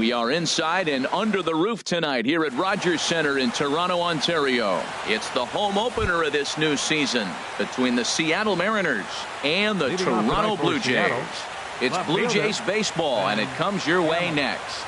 We are inside and under the roof tonight here at Rogers Centre in Toronto, Ontario. It's the home opener of this new season between the Seattle Mariners and the Toronto Blue Jays. It's Blue Jays baseball, and it comes your way next.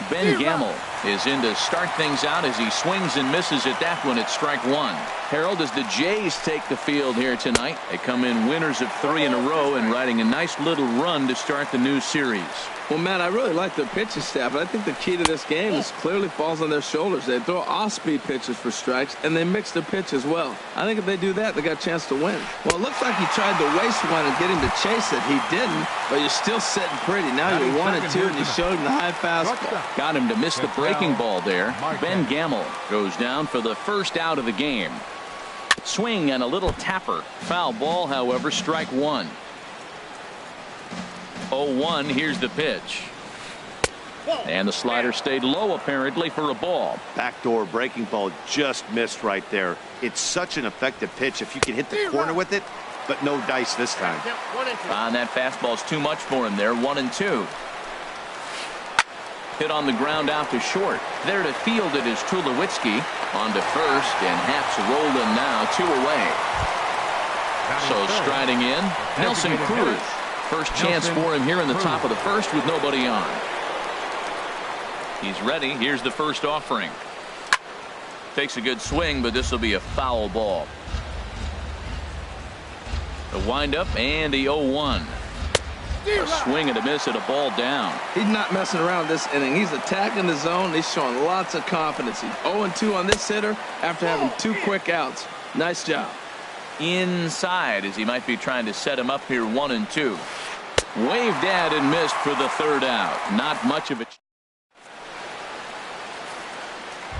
Ben Gamel is in to start things out as he swings and misses at that one at strike one. Harold, as the Jays take the field here tonight, they come in winners of 3 in a row and riding a nice little run to start the new series. Well, Matt, I really like their pitching staff. I think the key to this game is clearly falls on their shoulders. They throw off-speed pitches for strikes, and they mix their pitch as well. I think if they do that, they got a chance to win. Well, it looks like he tried to waste one and get him to chase it. He didn't, but you're still sitting pretty. Now you're 1-2, and you showed him the high fastball. Got him to miss the breaking ball there. Ben Gamel goes down for the first out of the game. Swing and a little tapper. Foul ball, however, strike one. 0-1. Here's the pitch. And the slider stayed low apparently for a ball. Backdoor breaking ball just missed right there. It's such an effective pitch if you can hit the corner with it, but no dice this time. And that fastball's too much for him there. 1-2. Hit on the ground out to short. There to field it is Tulowitzki. On to first, and Haps rolling now, 2 away. So striding in, Nelson Cruz. First chance for him here in the top of the first with nobody on. He's ready. Here's the first offering. Takes a good swing, but this will be a foul ball. The windup and the 0-1. A swing and a miss at a ball down. He's not messing around this inning. He's attacking the zone. He's showing lots of confidence. He's 0-2 on this hitter after having 2 quick outs. Nice job. Inside as he might be trying to set him up here. 1-2. Waved at and missed for the third out. Not much of a.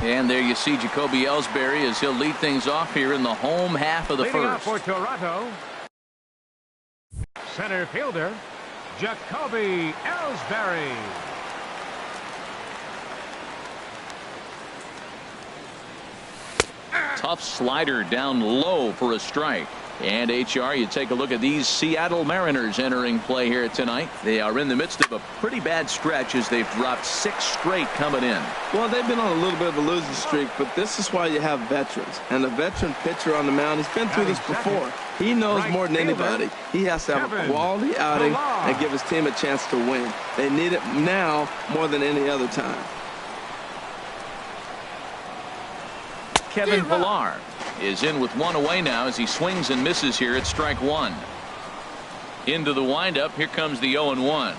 And there you see Jacoby Ellsbury as he'll lead things off here in the home half of the first. For Toronto, center fielder Jacoby Ellsbury. Tough slider down low for a strike. And HR, you take a look at these Seattle Mariners entering play here tonight. They are in the midst of a pretty bad stretch as they've dropped 6 straight coming in. Well, they've been on a little bit of a losing streak, but this is why you have veterans. And a veteran pitcher on the mound, he's been through this before. He knows more than anybody. He has to have a quality outing and give his team a chance to win. They need it now more than any other time. Kevin Pillar is in with 1 away now as he swings and misses here at strike 1. Into the windup. Here comes the 0-1.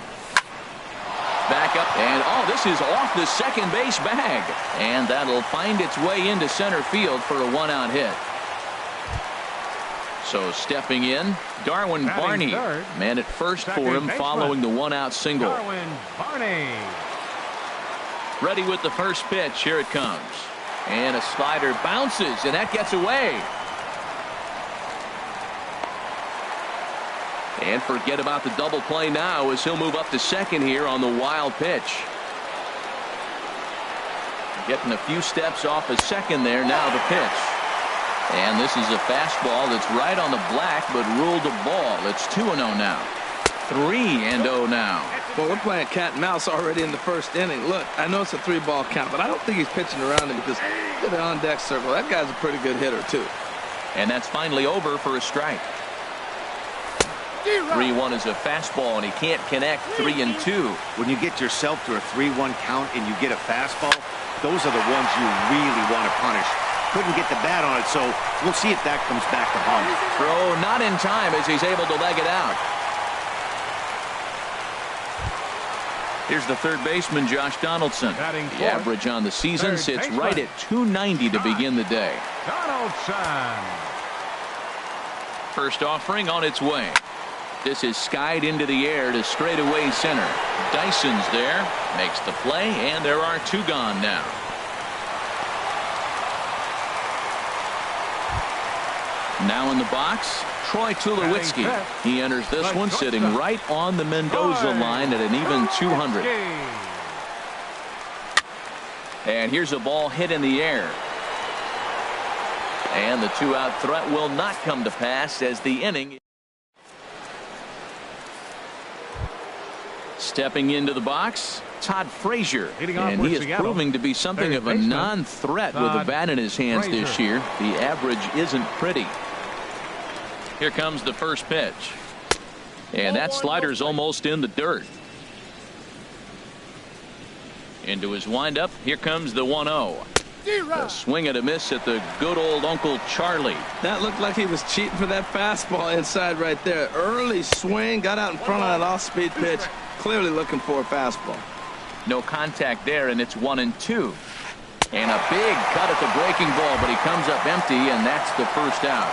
Back up, and this is off the second base bag, and that'll find its way into center field for a 1-out hit. So stepping in, Darwin Barney, man at first for him following the 1-out single. Darwin Barney. Ready with the first pitch. Here it comes. And a slider bounces, and that gets away. And forget about the double play now as he'll move up to second here on the wild pitch. Getting a few steps off a second there. Now the pitch. And this is a fastball that's right on the black, but ruled a ball. It's 2-0 now. 3-0 now. Well, we're playing cat and mouse already in the first inning. Look, I know it's a 3-ball count, but I don't think he's pitching around him because look at the on-deck circle. That guy's a pretty good hitter, too. And that's finally over for a strike. 3-1 is a fastball, and he can't connect. 3-2. When you get yourself to a 3-1 count and you get a fastball, those are the ones you really want to punish. Couldn't get the bat on it, so we'll see if that comes back to haunt him. Throw not in time as he's able to leg it out. Here's the third baseman, Josh Donaldson. The average on the season sits right at .290 to begin the day. Donaldson. First offering on its way. This is skied into the air to straightaway center. Dyson's there, makes the play, and there are 2 gone now. Now in the box, Troy Tulowitzki. He enters this one sitting right on the Mendoza line at an even 200. And here's a ball hit in the air. And the 2-out threat will not come to pass as the inning. Stepping into the box, Todd Frazier, Leading off and for he is Seattle, proving to be something third of a baseman, non-threat with a Todd bat in his hands this Frazier. year. The average isn't pretty. Here comes the first pitch, and that slider's almost in the dirt. Into his windup, here comes the 1-0. A swing and a miss at the good old Uncle Charlie. That looked like he was cheating for that fastball inside right there. Early swing, got out in front of that off-speed pitch. Clearly looking for a fastball. No contact there, and it's 1-2. And a big cut at the breaking ball, but he comes up empty, and that's the first out.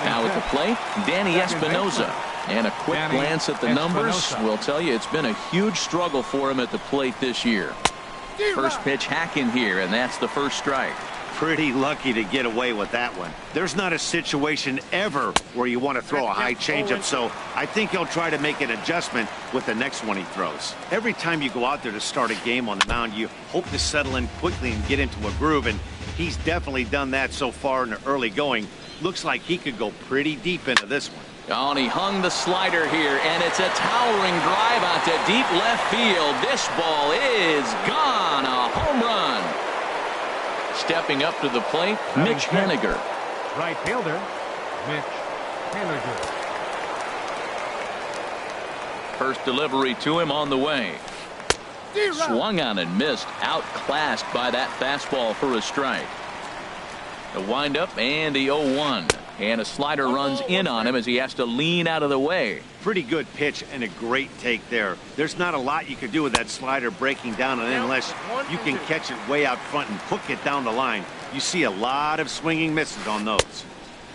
Now at the plate, Danny Espinosa. And a quick glance at the numbers will tell you it's been a huge struggle for him at the plate this year. First pitch hacking here, and that's the first strike. Pretty lucky to get away with that one. There's not a situation ever where you want to throw a high changeup, so I think he'll try to make an adjustment with the next one he throws. Every time you go out there to start a game on the mound, you hope to settle in quickly and get into a groove, and he's definitely done that so far in the early going. Looks like he could go pretty deep into this one. Oh, and he hung the slider here, and it's a towering drive out to deep left field. This ball is gone. A home run. Stepping up to the plate, Mitch Haniger. Right fielder, Mitch Haniger. First delivery to him on the way. Swung on and missed. Outclassed by that fastball for a strike. The windup and the 0-1. And a slider runs in on him as he has to lean out of the way. Pretty good pitch and a great take there. There's not a lot you could do with that slider breaking down and in unless you can catch it way out front and hook it down the line. You see a lot of swinging misses on those.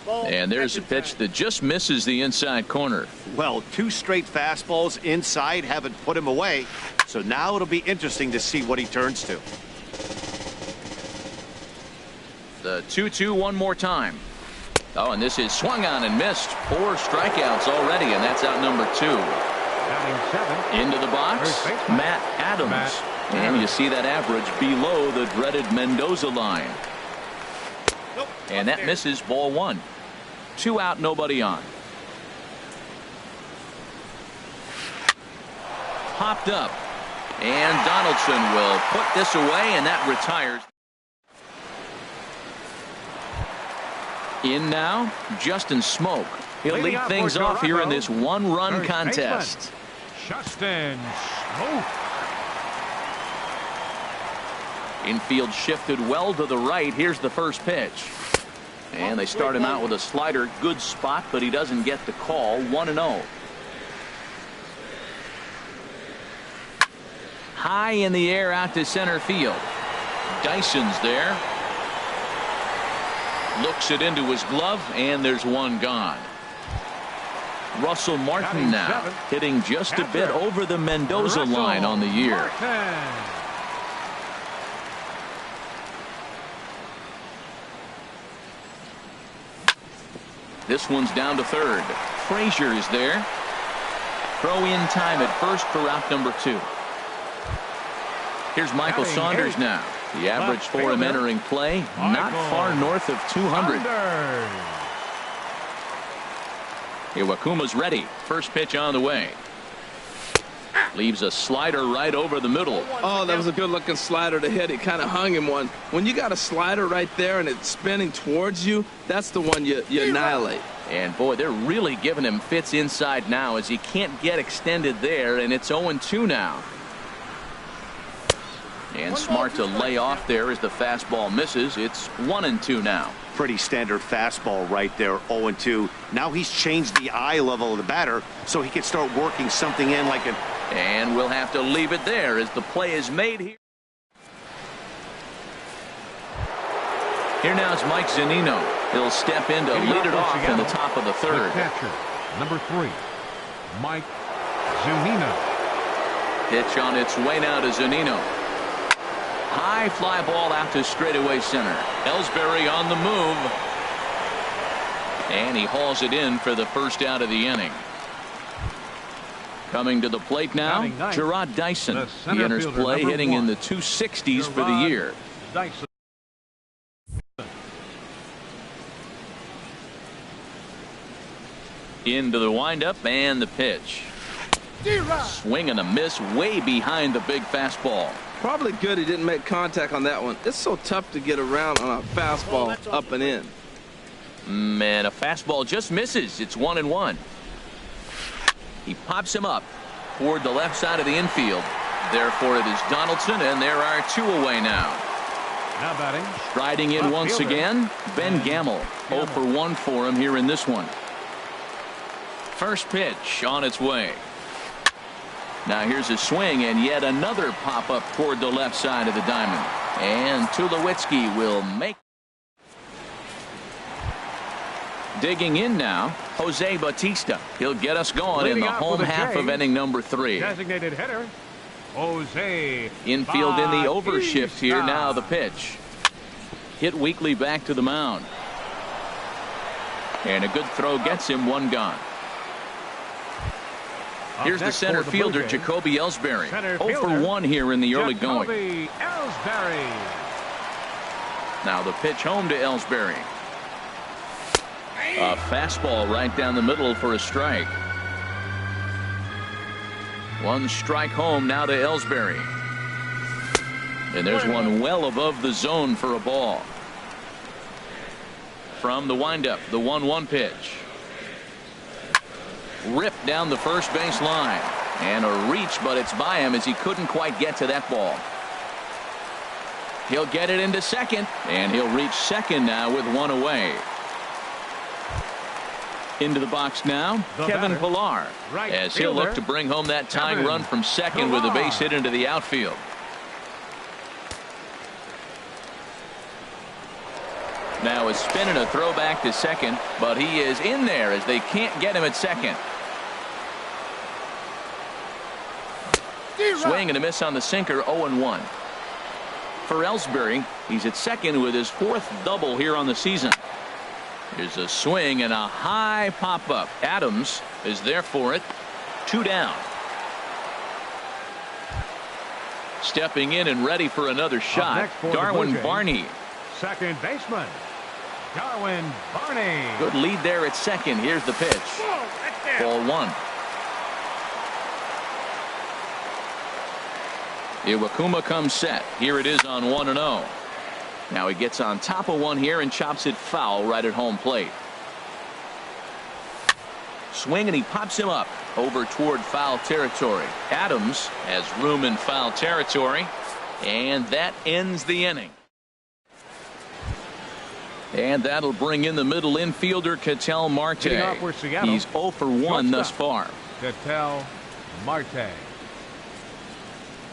And there's a pitch that just misses the inside corner. Well, 2 straight fastballs inside haven't put him away. So now it'll be interesting to see what he turns to. The 2-2 one more time. Oh, and this is swung on and missed. 4 strikeouts already, and that's out number 2. Batting 7. Into the box, Matt Adams. And you see that average below the dreaded Mendoza line. And that misses, ball 1. 2 out, nobody on. Popped up. And Donaldson will put this away, and that retires. In now, Justin Smoke. He'll lead things off here in this 1-run contest. Justin Smoke. Infield shifted well to the right. Here's the first pitch. And they start him out with a slider. Good spot, but he doesn't get the call. 1-0. High in the air out to center field. Dyson's there. Looks it into his glove, and there's one gone. Russell Martin now hitting just a bit over the Mendoza line on the year. This one's down to third. Frazier is there. Throw in time at first for out number 2. Here's Michael Saunders now. The average for him entering play, not far north of 200. Iwakuma's ready. First pitch on the way. Leaves a slider right over the middle. Oh, that was a good-looking slider to hit. He kind of hung him one. When you got a slider right there and it's spinning towards you, that's the one you annihilate. And, boy, they're really giving him fits inside now as he can't get extended there, and it's 0-2 now. And smart to lay off there as the fastball misses. It's 1-2 now. Pretty standard fastball right there, 0-2. Now he's changed the eye level of the batter so he can start working something in like an... And we'll have to leave it there as the play is made here. Here now is Mike Zunino. He'll step in to lead it off in the top of the third. The catcher, number 3, Mike Zunino. Pitch on its way now to Zunino. High fly ball out to straightaway center. Ellsbury on the move. And he hauls it in for the first out of the inning. Coming to the plate now, Gerard Dyson. He enters play hitting in the 260s for the year. Dyson. Into the windup and the pitch. Swing and a miss way behind the big fastball. Probably good he didn't make contact on that one. It's so tough to get around on a fastball up and in. Man, a fastball just misses. It's 1-1. He pops him up toward the left side of the infield. Therefore, it is Donaldson, and there are 2 away now. Now batting. Striding in once again, Ben Gamel. 0 for 1 for him here in this one. First pitch on its way. Now here's a swing and yet another pop up toward the left side of the diamond. And Tulowitzki will make. Digging in now, Jose Bautista. He'll get us going in the home half of inning number 3. Designated hitter, Jose. Infield in the overshift here now the pitch. Hit weakly back to the mound. And a good throw gets him 1 gone. Here's the center fielder, Jacoby Ellsbury. 0 for 1 here in the early going. Ellsbury. Now the pitch home to Ellsbury. A fastball right down the middle for a strike. 1 strike home now to Ellsbury. And there's one well above the zone for a ball. From the windup, the 1-1 pitch. Ripped down the first base line. And a reach, but it's by him as he couldn't quite get to that ball. He'll get it into second, and he'll reach second now with 1 away. Into the box now, Kevin Pillar, as he'll look to bring home that tying run from second with a base hit into the outfield. Now a spin and a throw back to second, but he is in there as they can't get him at second. Swing and a miss on the sinker, 0-1. For Ellsbury, he's at second with his 4th double here on the season. Here's a swing and a high pop-up. Adams is there for it. 2 down. Stepping in and ready for another shot, Darwin Barney. Second baseman, Darwin Barney. Good lead there at second. Here's the pitch. Ball 1. Iwakuma comes set. Here it is on 1-0. Now he gets on top of one here and chops it foul right at home plate. Swing and he pops him up over toward foul territory. Adams has room in foul territory, and that ends the inning. And that'll bring in the middle infielder, Ketel Marte. He's 0 for 1 thus far. Ketel Marte.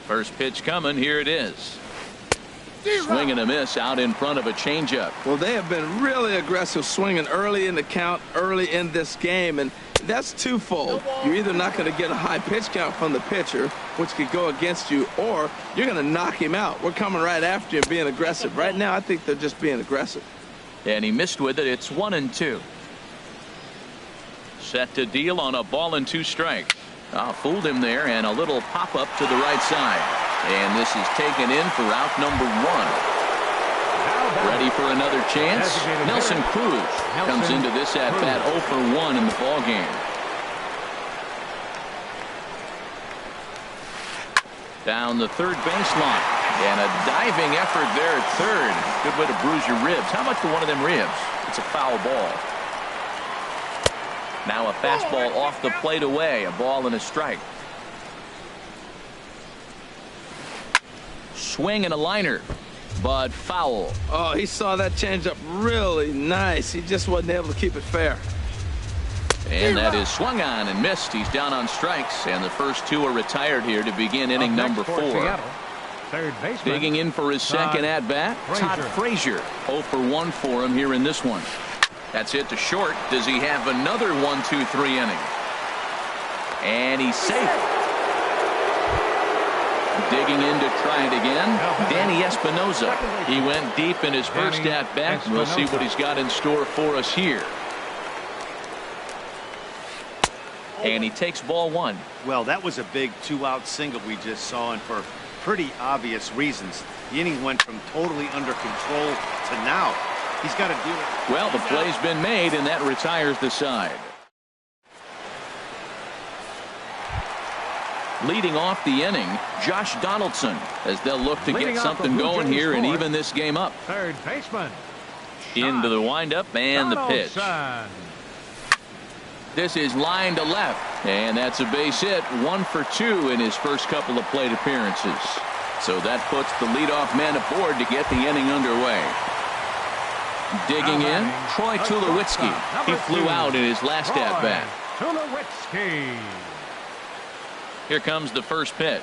First pitch coming. Here it is. Swing and a miss out in front of a changeup. Well, they have been really aggressive swinging early in the count, early in this game, and that's twofold. You're either not going to get a high pitch count from the pitcher, which could go against you, or you're going to knock him out. We're coming right after you and being aggressive. Right now, I think they're just being aggressive. And he missed with it. It's 1-2. Set to deal on a ball and 2 strikes. Fooled him there, and a little pop-up to the right side. And this is taken in for out number 1. Ready for another chance. Nelson Cruz comes into this at-bat 0 for 1 in the ballgame. Down the third baseline. And a diving effort there at third. Good way to bruise your ribs. How much for one of them ribs? It's a foul ball. Now a fastball off the plate away. A ball and a strike. Swing and a liner, but foul. Oh, he saw that changeup really nice. He just wasn't able to keep it fair. And that is swung on and missed. He's down on strikes, and the first 2 are retired here to begin inning number 4. Third baseman. Digging in for his second at-bat, Todd Frazier. 0 for 1 for him here in this one. That's it to short. Does he have another 1-2-3 inning? And he's safe. Digging in to try it again, Danny Espinosa. He went deep in his first at-bat. We'll see what he's got in store for us here. And he takes ball 1. Well, that was a big 2-out single we just saw, and for pretty obvious reasons. The inning went from totally under control to now. He's got to do it. Well, the play's been made, and that retires the side. Leading off the inning, Josh Donaldson, as they'll look to get something going here and even this game up. Third baseman. Into the windup and the pitch. This is line to left, and that's a base hit. 1 for 2 in his first couple of plate appearances. So that puts the leadoff man aboard to get the inning underway. Digging in, Troy Tulowitzki. He flew out in his last at-bat. Tulowitzki. Here comes the first pitch.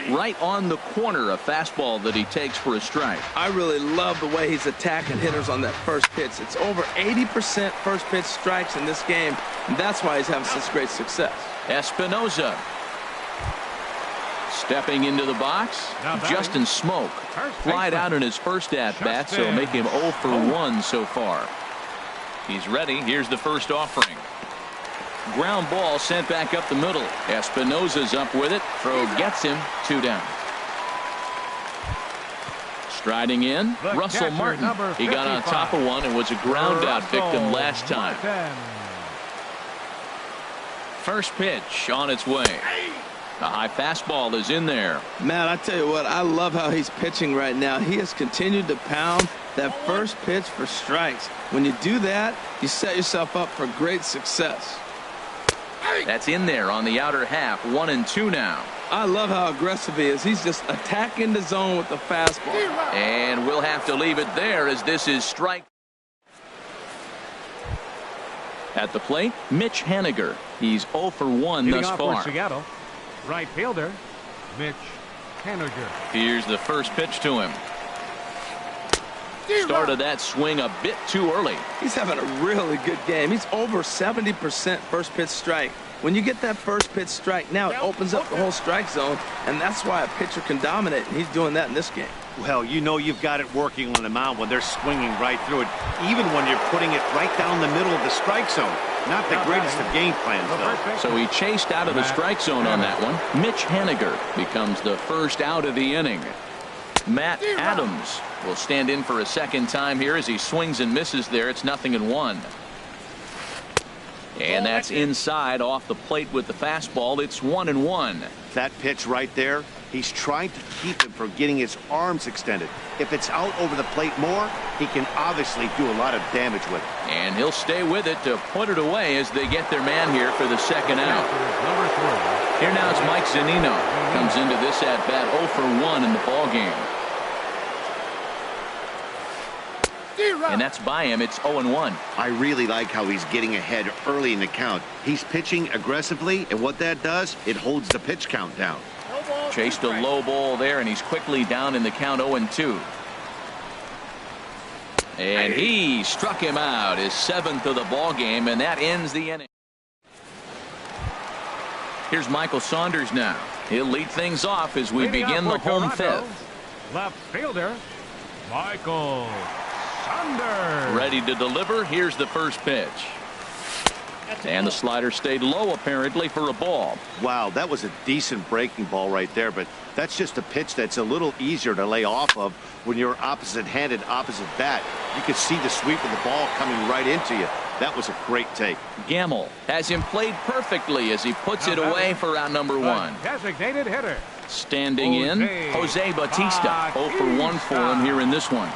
Right on the corner, a fastball that he takes for a strike. I really love the way he's attacking hitters on that first pitch. It's over 80% first pitch strikes in this game, and that's why he's having such great success. Espinoza. Stepping into the box, Justin Smoke. Flied out in his first at-bat, so make him 0 for 1 so far. He's ready. Here's the first offering. Ground ball sent back up the middle. Espinoza's up with it. Throw gets him. 2 down. Striding in, Russell Martin. He got on top of one and was a ground out victim last time. First pitch on its way. The high fastball is in there. Matt, I tell you what, I love how he's pitching right now. He has continued to pound that first pitch for strikes. When you do that, you set yourself up for great success. That's in there on the outer half. 1 and 2 now. I love how aggressive he is. He's just attacking the zone with the fastball. And we'll have to leave it there as this is strike. At the plate, Mitch Haniger. He's 0 for 1 thus far. Seattle, right fielder, Mitch Haniger. Here's the first pitch to him. Started that swing a bit too early. He's having a really good game. He's over 70% first pitch strike. When you get that first pitch strike, now it opens up the whole strike zone, and that's why a pitcher can dominate, and he's doing that in this game. Well, you know you've got it working on the mound when they're swinging right through it, even when you're putting it right down the middle of the strike zone. Not the greatest of game plans, though. So he chased out of the strike zone on that one. Mitch Haniger becomes the first out of the inning. Matt Adams will stand in for a second time here as he swings and misses there. It's 0-1. And that's inside off the plate with the fastball. It's 1-1. That pitch right there, he's trying to keep him from getting his arms extended. If it's out over the plate more, he can obviously do a lot of damage with it. And he'll stay with it to put it away as they get their man here for the second out. Here now is Mike Zunino. Comes into this at-bat 0 for 1 in the ballgame. And that's by him. It's 0-1. I really like how he's getting ahead early in the count. He's pitching aggressively, and what that does, it holds the pitch count down. Chased a low ball there, and he's quickly down in the count 0-2. And he struck him out, his 7th of the ball game, and that ends the inning. Here's Michael Saunders now. He'll lead things off as we begin the home fifth. Left fielder, Michael Saunders. Ready to deliver. Here's the first pitch. And the slider stayed low apparently for a ball. Wow, that was a decent breaking ball right there, but that's just a pitch that's a little easier to lay off of when you're opposite-handed, opposite bat. You can see the sweep of the ball coming right into you. That was a great take. Gamble has him played perfectly as he puts it away for out number 1. Designated hitter. Standing in, Jose Bautista. 0 for 1 for him here in this one.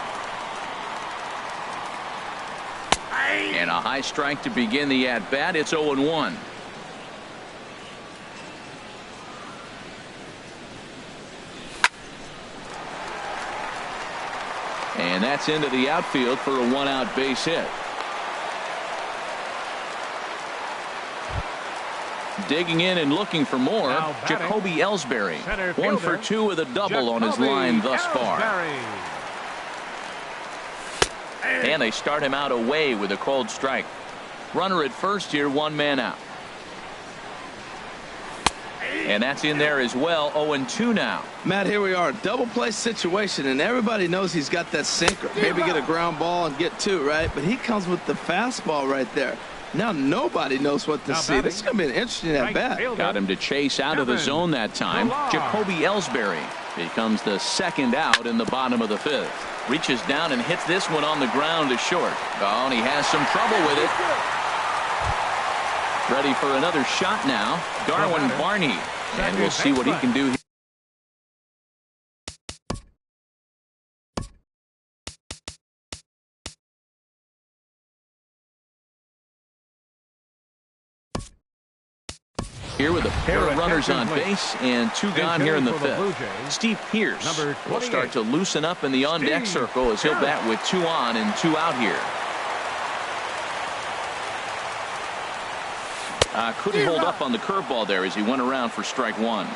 And a high strike to begin the at-bat. It's 0-1. And that's into the outfield for a 1-out base hit. Digging in and looking for more, Jacoby Ellsbury. 1 for 2 with a double on his line thus far. And they start him out away with a cold strike. Runner at first here, 1 man out. And that's in there as well. 0-2 now. Matt, here we are, double play situation, and everybody knows he's got that sinker. Maybe get a ground ball and get 2, right? But he comes with the fastball right there. Now nobody knows what to see. This is going to be an interesting at bat. Got him to chase out of the zone that time. Jacoby Ellsbury becomes the second out in the bottom of the 5th. Reaches down and hits this one on the ground to short. Oh, and he has some trouble with it. Ready for another shot now. Darwin Barney. And we'll see what he can do here. Here with a pair of runners on base and 2 gone here in the 5th. Steve Pearce will start to loosen up in the on-deck circle as he'll bat with 2 on and 2 out here. Couldn't hold up on the curveball there as he went around for strike 1.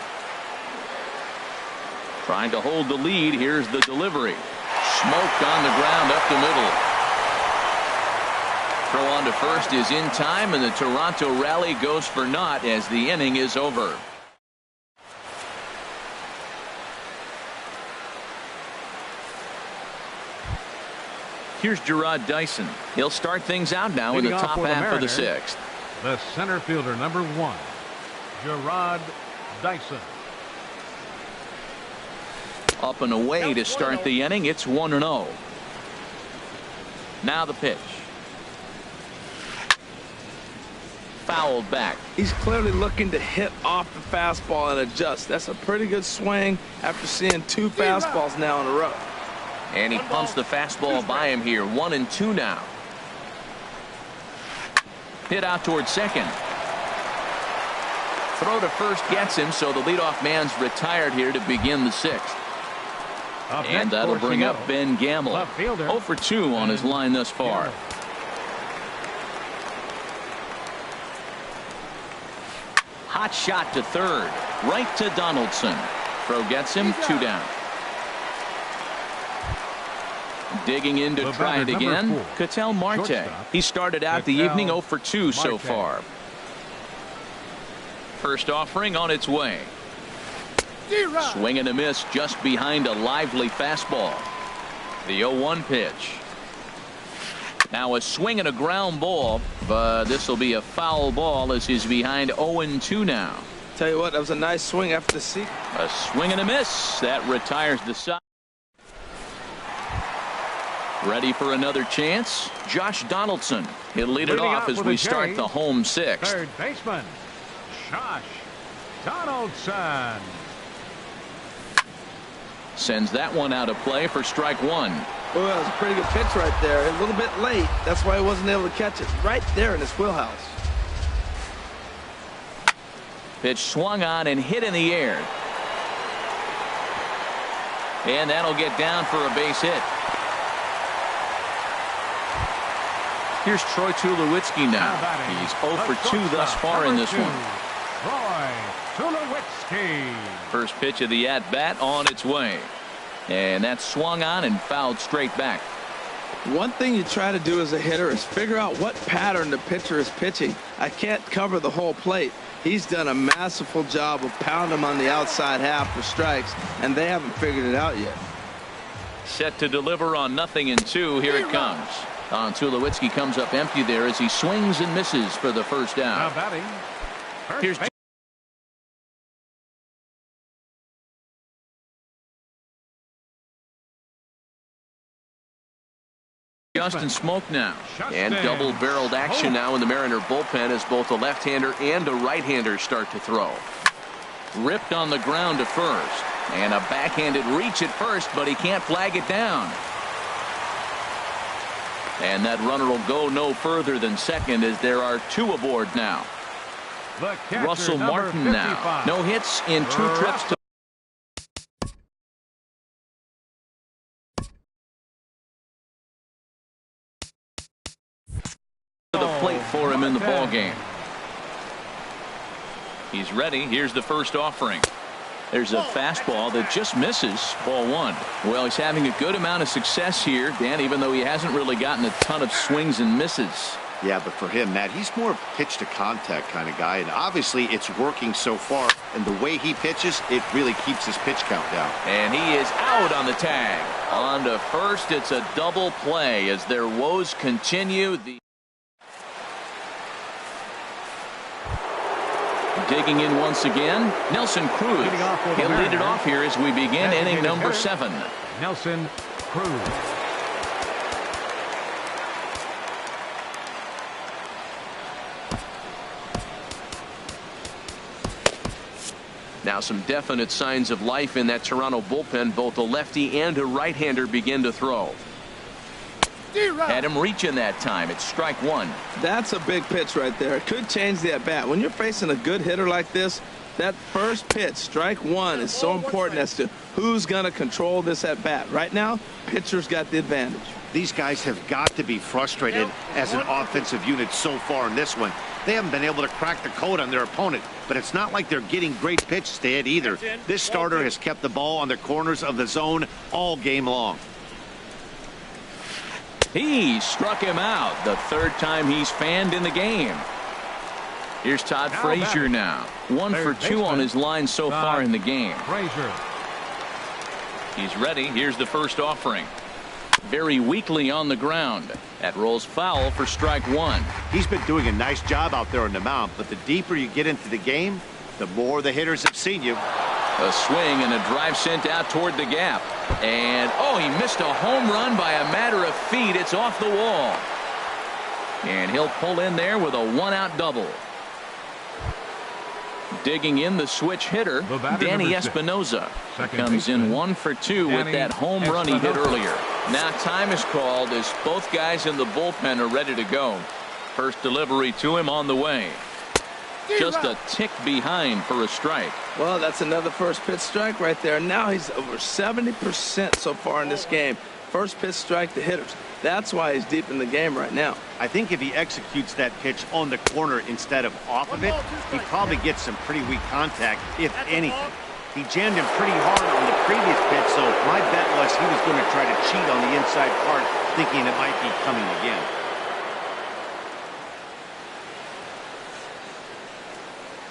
Trying to hold the lead. Here's the delivery. Smoked on the ground up the middle. Throw on to first is in time, and the Toronto rally goes for naught as the inning is over. Here's Jarrod Dyson. He'll start things out now in the top half of the 6th. The center fielder, number 1, Jarrod Dyson. Up and away to start the inning. It's 1-0. Now the pitch. Fouled back. He's clearly looking to hit off the fastball and adjust. That's a pretty good swing after seeing 2 fastballs now in a row. And he pumps the fastball by him here. 1-2 now. Hit out towards second. Throw to first gets him, so the leadoff man's retired here to begin the 6th. And that'll bring up Ben Gamel. 0 for 2 on his line thus far. Hot shot to third. Right to Donaldson. Throw gets him. 2 down. Digging in to try it again. Ketel Marte. He started out the evening 0 for 2 so far. First offering on its way. Swing and a miss just behind a lively fastball. The 0-1 pitch. Now a swing and a ground ball, but this will be a foul ball as he's behind 0-2 now. Tell you what, that was a nice swing after the seat. A swing and a miss. That retires the side. Ready for another chance. Josh Donaldson. He'll lead it off as we start the home 6th. Third baseman, Josh Donaldson. Sends that one out of play for strike 1. Oh, that was a pretty good pitch right there. A little bit late. That's why he wasn't able to catch it. Right there in his wheelhouse. Pitch swung on and hit in the air. And that'll get down for a base hit. Here's Troy Tulowitzki now. He's 0 for 2 thus far in this one. Troy Tulowitzki. First pitch of the at-bat on its way. And that swung on and fouled straight back. One thing you try to do as a hitter is figure out what pattern the pitcher is pitching. I can't cover the whole plate. He's done a masterful job of pounding him on the outside half for strikes, and they haven't figured it out yet. Set to deliver on 0-2. Here it comes. Tulowitzki comes up empty there as he swings and misses for the first down. Here's Justin Smoke now. And double-barreled action now in the Mariner bullpen as both a left-hander and a right-hander start to throw. Ripped on the ground to first. And a backhanded reach at first, but he can't flag it down. And that runner will go no further than second as there are 2 aboard now. Russell Martin now. No hits in 2 trips to the plate for him in the ball game. He's ready. Here's the first offering. There's a fastball that just misses. Ball 1. Well, he's having a good amount of success here, Dan, even though he hasn't really gotten a ton of swings and misses. Yeah, but for him, Matt, he's more of a pitch to contact kind of guy, and obviously it's working so far, and the way he pitches, it really keeps his pitch count down. And he is out on the tag. On to first. It's a double play as their woes continue. Digging in once again, Nelson Cruz. He'll lead it off here as we begin inning number 7. Nelson Cruz. Now some definite signs of life in that Toronto bullpen. Both a lefty and a right-hander begin to throw. Had him reaching that time. It's strike one. That's a big pitch right there. It could change the at-bat. When you're facing a good hitter like this, that first pitch, strike one, is so important as to who's going to control this at-bat. Right now, pitcher's got the advantage. These guys have got to be frustrated as an offensive unit so far in this one. They haven't been able to crack the code on their opponent, but it's not like they're getting great pitches to hit either. This starter has kept the ball on the corners of the zone all game long. He struck him out. The third time he's fanned in the game. Here's Todd Frazier now. 1 for 2 on his line so far in the game. Frazier. He's ready. Here's the first offering. Very weakly on the ground. That rolls foul for strike one. He's been doing a nice job out there on the mound, but the deeper you get into the game, the more the hitters have seen you. A swing and a drive sent out toward the gap. And, oh, he missed a home run by a matter of feet. It's off the wall. And he'll pull in there with a one-out double. Digging in the switch hitter, Danny Espinosa. Comes in 1 for 2 with that home run he hit earlier. Now time is called as both guys in the bullpen are ready to go. First delivery to him on the way. Just a tick behind for a strike. Well, that's another first pitch strike right there. Now he's over 70% so far in this game. First pitch strike to hitters. That's why he's deep in the game right now. I think if he executes that pitch on the corner instead of off of it, he probably gets some pretty weak contact, if anything. He jammed him pretty hard on the previous pitch, so my bet was he was going to try to cheat on the inside part, thinking it might be coming again.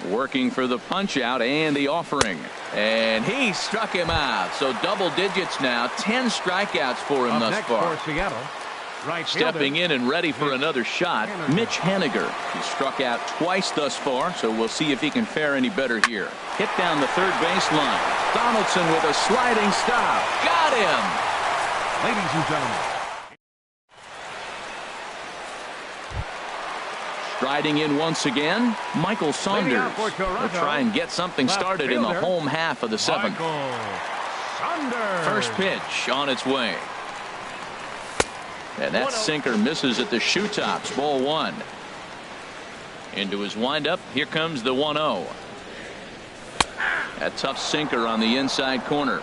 Working for the punch out and the offering. And he struck him out. So double digits now. 10 strikeouts for him thus far. For Seattle, right Stepping in and ready for another shot, Mitch Haniger. He struck out twice thus far, so we'll see if he can fare any better here. Hit down the third baseline. Donaldson with a sliding stop. Got him! Ladies and gentlemen. Striding in once again, Michael Saunders. Will try and get something started in the home half of the seventh. First pitch on its way. And that sinker misses at the shoe tops. Ball one. Into his windup. Here comes the 1-0. A tough sinker on the inside corner.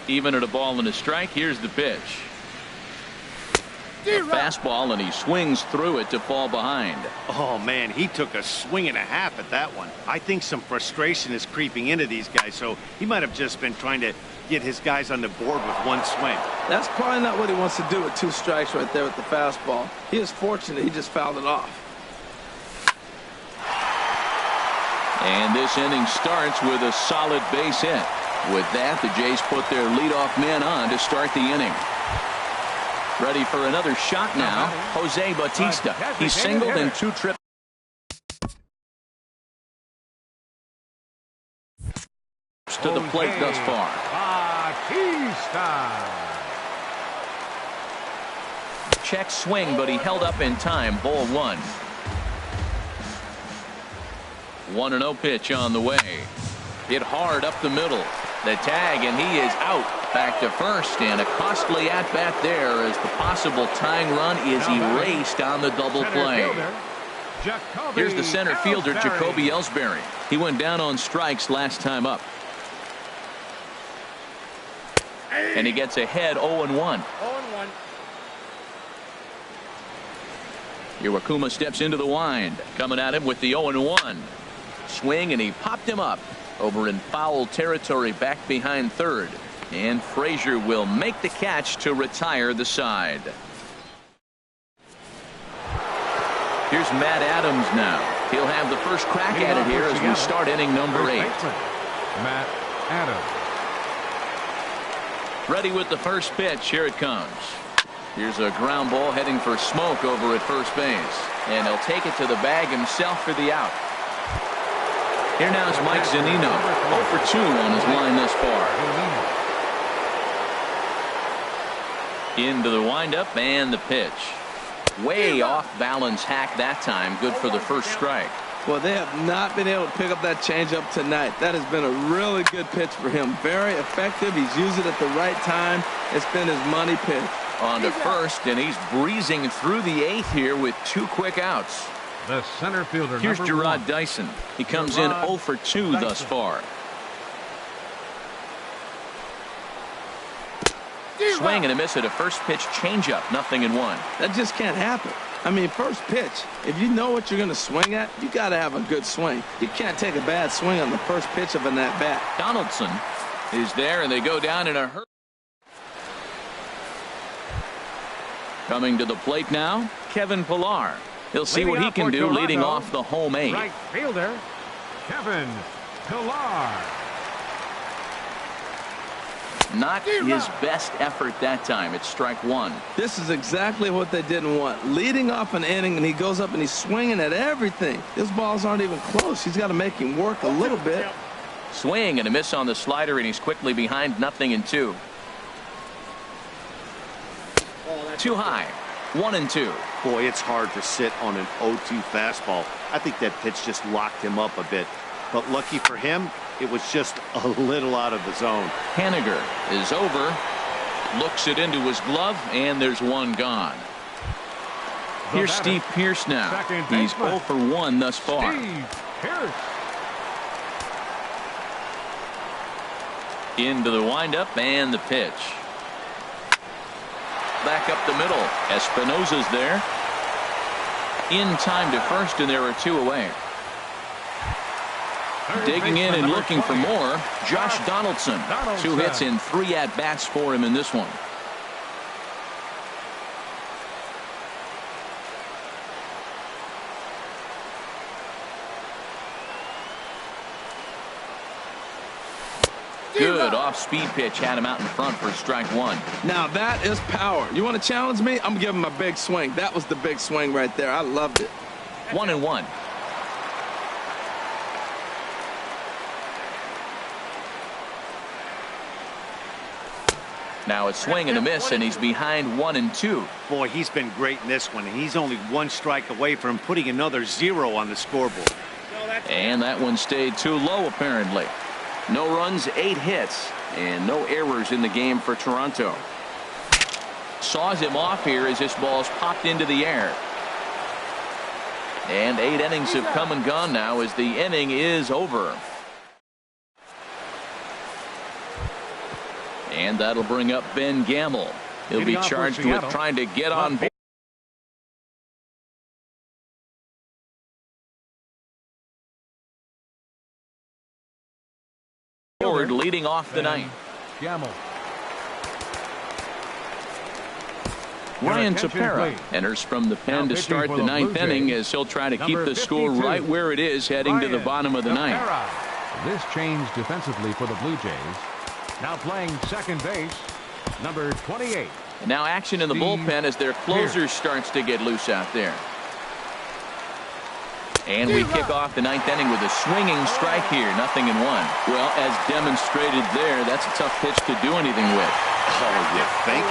Even at a ball and a strike. Here's the pitch. A fastball, and he swings through it to fall behind. Oh, man, he took a swing and a half at that one. I think some frustration is creeping into these guys, so he might have just been trying to get his guys on the board with one swing. That's probably not what he wants to do with 2 strikes right there with the fastball. He is fortunate he just fouled it off. And this inning starts with a solid base hit. With that, the Jays put their leadoff man on to start the inning. Ready for another shot now, Jose Bautista. He's singled in 2 trips to the plate thus far. Bautista. Check swing, but he held up in time. Ball one. 1-0 pitch on the way. Hit hard up the middle. The tag, and he is out. Back to first, and a costly at-bat there as the possible tying run is erased on the double play. Here's the center fielder, Jacoby Ellsbury. He went down on strikes last time up. And he gets ahead 0-1. Iwakuma steps into the wind. Coming at him with the 0-1. Swing, and he popped him up. Over in foul territory back behind third. And Frazier will make the catch to retire the side. Here's Matt Adams now. He'll have the first crack at it here as we start inning number 8. Matt Adams. Ready with the first pitch. Here it comes. Here's a ground ball heading for Smoke over at first base. And he'll take it to the bag himself for the out. Here now is Mike Zunino. 0 for 2 on his line thus far. Into the windup and the pitch. Way off balance hack that time. Good for the first strike. Well, they have not been able to pick up that changeup tonight. That has been a really good pitch for him. Very effective. He's used it at the right time. It's been his money pitch. On to first, and he's breezing through the 8th here with 2 quick outs. The center fielder, Here's number Gerard 1. Dyson. He comes in 0 for 2 thus far. Swing and a miss at a first pitch changeup. 0-1. That just can't happen. I mean, first pitch, if you know what you're going to swing at, you got to have a good swing. You can't take a bad swing on the first pitch of an at-bat. Donaldson is there, and they go down in a hurry. Coming to the plate now, Kevin Pillar. He'll see what he can do leading off the home 8. Right fielder, Kevin Pillar. Not his best effort that time. It's strike 1. This is exactly what they didn't want. Leading off an inning, and he goes up and he's swinging at everything. His balls aren't even close. He's got to make him work a little bit. Swing and a miss on the slider, and he's quickly behind 0-2. Too high. 1-2. Boy, it's hard to sit on an 0-2 fastball. I think that pitch just locked him up a bit. But lucky for him, it was just a little out of the zone. Haniger is over. Looks it into his glove, and there's one gone. Here's Steve Pearce now. He's 0 for 1 thus far. Steve Pearce. Into the windup and the pitch. Back up the middle. Espinosa's there. In time to first, and there are 2 away. Digging in and looking for more, Josh Donaldson. 2 hits and 3 at-bats for him in this one. Good off-speed pitch had him out in front for strike 1. Now that is power. You want to challenge me? I'm giving him a big swing. That was the big swing right there. I loved it. 1-1. Now a swing and a miss, and he's behind 1-2. Boy, he's been great in this one. He's only 1 strike away from putting another 0 on the scoreboard. And that one stayed too low, apparently. No runs, 8 hits, and no errors in the game for Toronto. Saws him off here as this ball's popped into the air. And 8 innings have come and gone now as the inning is over. And that'll bring up Ben Gamel. He'll be charged with trying to get on board, leading off the ninth. Gamel. Ryan Tepera enters from the pen to start the 9th inning as he'll try to keep the score right where it is heading to the bottom of the 9th. This change defensively for the Blue Jays. Now playing second base, number 28. And now action in the bullpen as their closer starts to get loose out there. And we kick off the 9th inning with a swinging strike here. 0-1. Well, as demonstrated there, that's a tough pitch to do anything with. Oh, you think?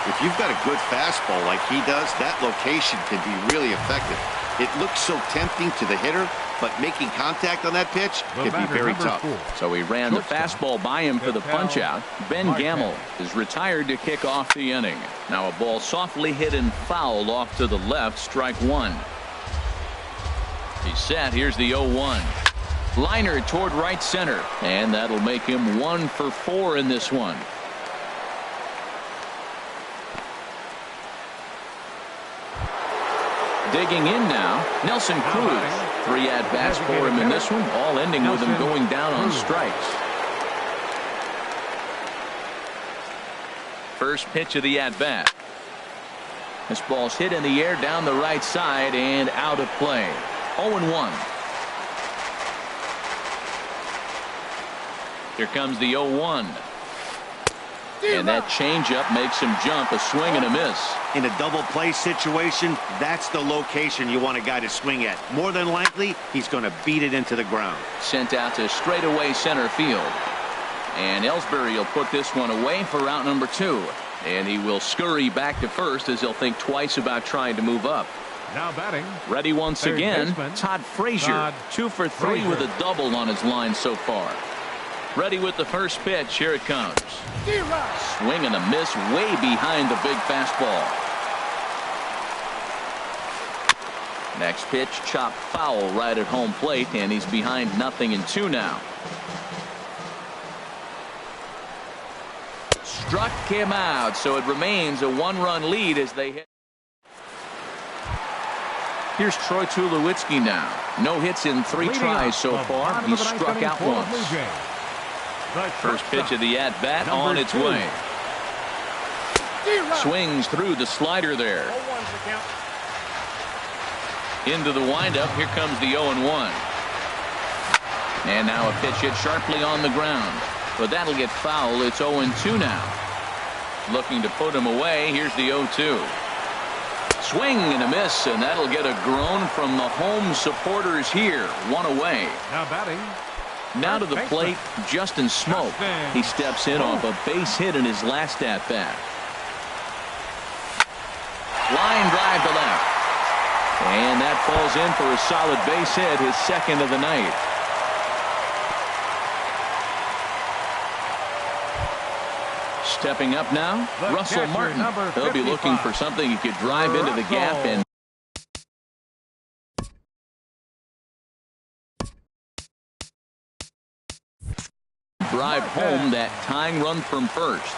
If you've got a good fastball like he does, that location can be really effective. It looks so tempting to the hitter, but making contact on that pitch can be very tough. So he ran the fastball by him for the punch out. Ben Gamel is retired to kick off the inning. Now a ball softly hit and fouled off to the left, strike 1. He's set. Here's the 0-1. Liner toward right center, and that'll make him 1 for 4 in this one. Digging in now, Nelson Cruz. 3 at-bats for him in this one, all ending with him going down on strikes. First pitch of the at-bat. This ball's hit in the air down the right side and out of play. 0-1. Here comes the 0-1. And that changeup makes him jump. A swing and a miss. In a double play situation, that's the location you want a guy to swing at. More than likely, he's going to beat it into the ground. Sent out to straightaway center field. And Ellsbury will put this one away for out number 2. And he will scurry back to first as he'll think twice about trying to move up. Now batting. Ready once Third again, baseman, Todd Frazier. Todd 2 for 3 Frazier. with a double on his line so far. Ready with the first pitch. Here it comes. Swing and a miss way behind the big fastball. Next pitch, chopped foul right at home plate, and he's behind 0-2 now. Struck him out, so it remains a 1-run lead as they hit. Here's Troy Tulowitzki now. No hits in 3 Leading tries off so the far. bottom He's of the ninth struck inning out for the once. Blue Jays. The First pitch of the at-bat Number on its 2. way. Swings through the slider there. Into the windup. Here comes the 0-1. And now a pitch hit sharply on the ground. But that'll get foul. It's 0-2 now. Looking to put him away. Here's the 0-2. Swing and a miss, and that'll get a groan from the home supporters here. 1 away. Now batting. Now to the plate, Justin Smoke. He steps in off a base hit in his last at-bat. Line drive to left. And that falls in for a solid base hit, his second of the night. Stepping up now, The Russell catcher, Martin. number He'll be looking 55. for something he could drive into the gap Russell. and drive home that tying run from first.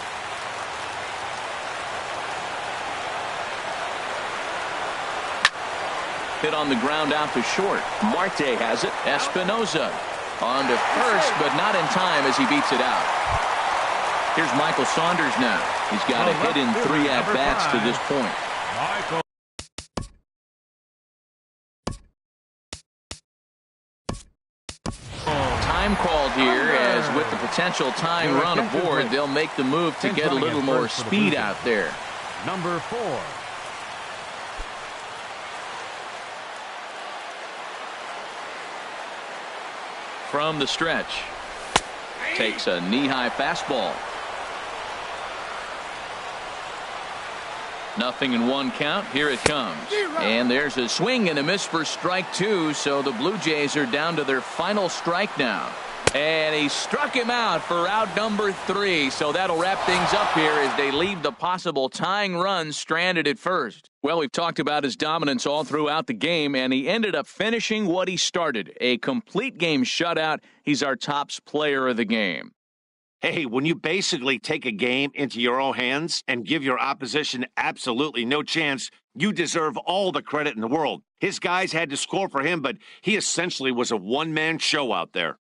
Hit on the ground out to short. Marte has it. Espinosa on to first, but not in time as he beats it out. Here's Michael Saunders now. He's got a hit in 3 at-bats to this point. Michael. Time called here, as with the potential tying run aboard, they'll make the move to get a little more speed out there. Number 4. From the stretch. Takes a knee-high fastball. 0-1 count. Here it comes. And there's a swing and a miss for strike 2. So the Blue Jays are down to their final strike now. And he struck him out for out number 3. So that'll wrap things up here as they leave the possible tying run stranded at first. Well, we've talked about his dominance all throughout the game, and he ended up finishing what he started. A complete game shutout. He's our tops player of the game. Hey, when you basically take a game into your own hands and give your opposition absolutely no chance, you deserve all the credit in the world. His guys had to score for him, but he essentially was a one-man show out there.